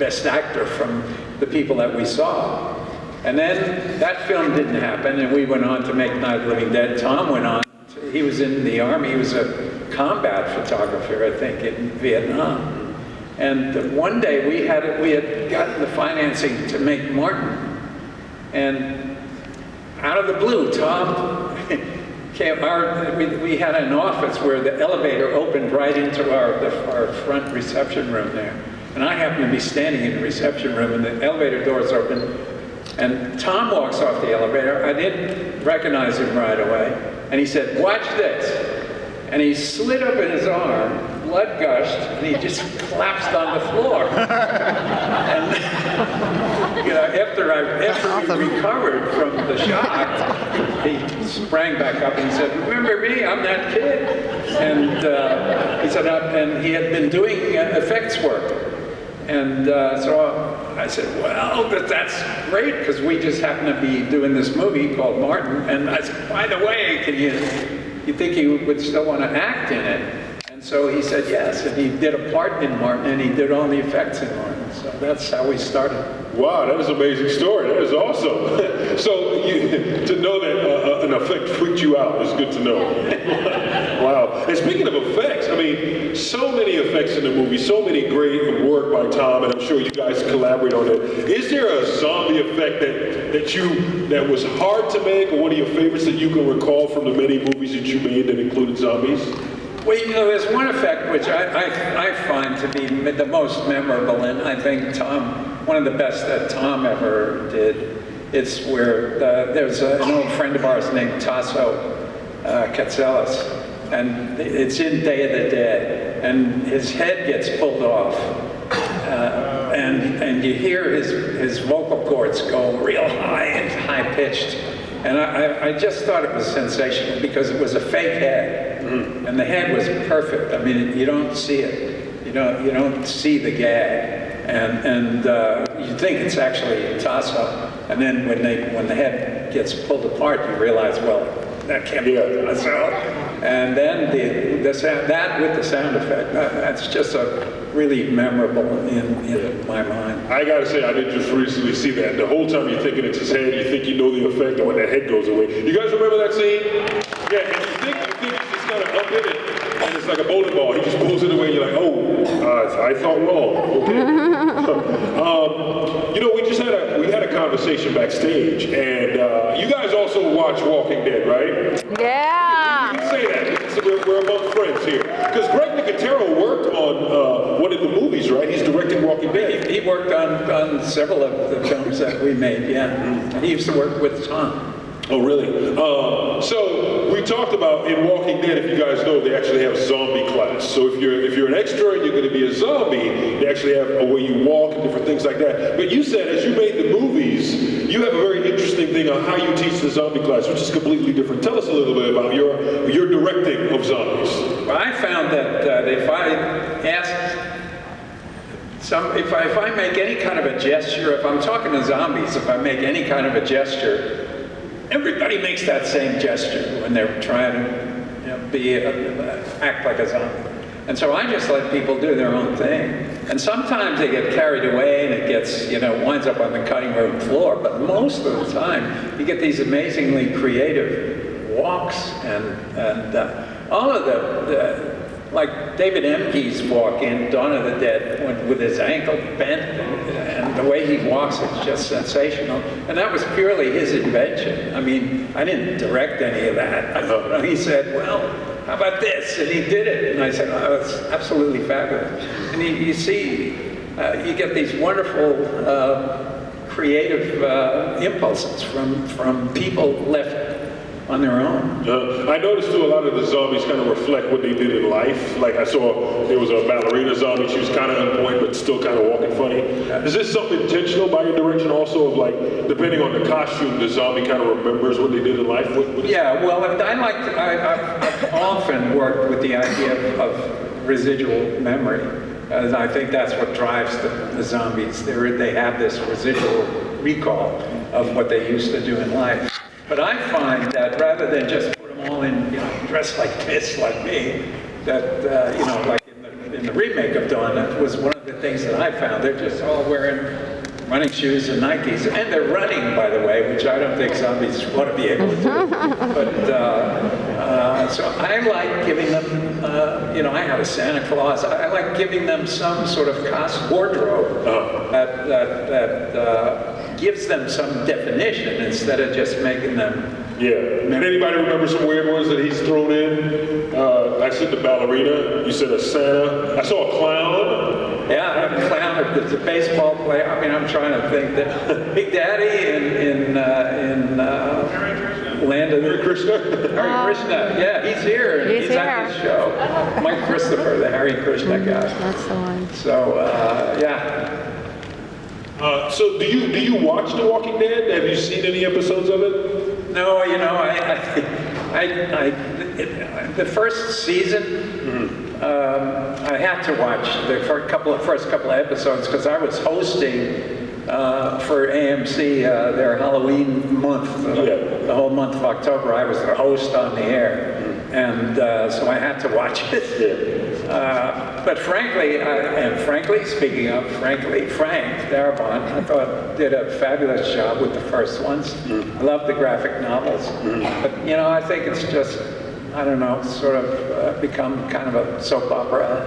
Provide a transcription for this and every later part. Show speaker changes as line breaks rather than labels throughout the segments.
Best Actor from the people that we saw. And then that film didn't happen, and we went on to make Night of the Living Dead. Tom went on. He was in the Army. He was a combat photographer, I think, in Vietnam. And one day we had gotten the financing to make Martin. And out of the blue, Tom came. We had an office where the elevator opened right into our front reception room there. And I happened to be standing in the reception room, and the elevator doors open. And Tom walks off the elevator. I didn't recognize him right away. And he said, "Watch this." And he slid up in his arm, blood gushed, and he just collapsed on the floor. And after we recovered from the shock, he sprang back up and he said, "Remember me? I'm that kid." And he said, and he had been doing effects work. And so I said, "Well, that's great, because we just happen to be doing this movie called Martin." And I said, "By the way, you think you would still want to act in it?" And so he said yes, and he did a part in Martin, and he did all the effects in Martin. So that's how we started.
Wow, that is an amazing story. That is awesome. So to know that an effect freaked you out is good to know. Wow. And speaking of effects, I mean, so many effects in the movie, so many great work by Tom, and I'm sure you guys collaborate on it. Is there a zombie effect that was hard to make, or one of your favorites that you can recall from the many movies that you made that included zombies?
Well, there's one effect which I find to be the most memorable, and I think one of the best that Tom ever did. It's where there's an old friend of ours named Tasso Katselis, and it's in Day of the Dead, and his head gets pulled off, and you hear his vocal cords go real high and high-pitched. And I just thought it was sensational because it was a fake head, and the head was perfect. I mean, you don't see it. You don't see the gag, and you think it's actually Tasso. And then when the head gets pulled apart, you realize, well, that can't be Tasso. And then the sound, that with the sound effect, that's just really memorable in my mind.
I gotta say, I did just recently see that. The whole time you're thinking it's his head, you think you know the effect, and when that head goes away. You guys remember that scene? Yeah, and you think he's just kind of up in it, and it's like a bowling ball. He just pulls it away, and you're like, oh, I thought wrong. Okay. We had a conversation backstage, and you guys also watch Walking Dead, right?
Yeah.
You can say that. We're among friends here. Because Greg Nicotero worked on one of the movies, right? He's directing Walking Dead.
He worked on several of the films that we made, yeah. And he used to work with Tom.
Oh, really? So we talked about in Walking Dead, if you guys know, they actually have zombie class. So if you're an extra and you're going to be a zombie, they actually have a way you walk and different things like that. But you said as you made the movies, you have a very interesting thing on how you teach the zombie class, which is completely different. Tell us a little bit about your directing of zombies.
Well, I found that if I make any kind of a gesture, if I'm talking to zombies, if I make any kind of a gesture, everybody makes that same gesture when they're trying to act like a zombie. And so I just let people do their own thing. And sometimes they get carried away and it gets, winds up on the cutting room floor. But most of the time, you get these amazingly creative walks and all of like David Emke's walk in Dawn of the Dead with his ankle bent and the way he walks is just sensational. And that was purely his invention. I mean, I didn't direct any of that. He said, well, how about this? And he did it. And I said, oh, it's absolutely fabulous. And you see, you get these wonderful creative impulses from people left on their own.
I noticed too a lot of the zombies kind of reflect what they did in life. Like I saw there was a ballerina zombie, she was kind of on point but still kind of walking funny. Is this something intentional by your direction also of like, depending on the costume, the zombie kind of remembers what they did in life?
Yeah, well, I've often worked with the idea of residual memory. I think that's what drives the zombies. They have this residual recall of what they used to do in life. But I find that rather than just put them all in, dressed like this, like me, that, like in the remake of Dawn, that was one of the things that I found. They're just all wearing running shoes and Nikes, and they're running, by the way, which I don't think zombies want to be able to do. But so I like giving them, I have a Santa Claus. I like giving them some sort of wardrobe that gives them some definition instead of just making them.
Yeah. And anybody remember some weird ones that he's thrown in? I said the ballerina. You said a Santa. I saw a clown.
Yeah, a clown. There's a baseball player. I mean, I'm trying to think that Big Daddy in Land of the
Krishna.
Harry Krishna. Yeah, he's here.
He's
at this show. Mike Christopher, the Harry Krishna guy.
That's the one.
So yeah.
So do you watch The Walking Dead? Have you seen any episodes of it?
No, the first season, I had to watch the first couple of episodes because I was hosting for AMC their Halloween month, the whole month of October. I was the host on the air, and so I had to watch it. But frankly, speaking of Frank Darabont, I thought did a fabulous job with the first ones. I love the graphic novels, but I think it's just, I don't know, sort of become kind of a soap opera,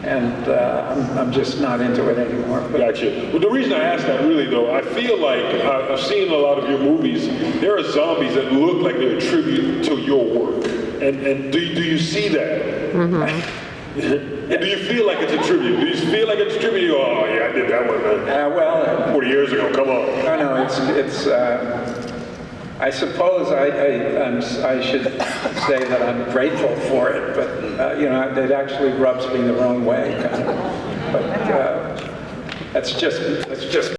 and I'm just not into it anymore. But.
Gotcha. Well, the reason I ask that really though, I feel like I've seen a lot of your movies. There are zombies that look like they're a tribute to your work, and do you see that? And do you feel like it's a tribute? Do you feel like it's a tribute? Oh yeah, I did that one 40 years ago. Come on.
No, it's. I suppose I should say that I'm grateful for it, but it actually rubs me the wrong way, kind of. But that's just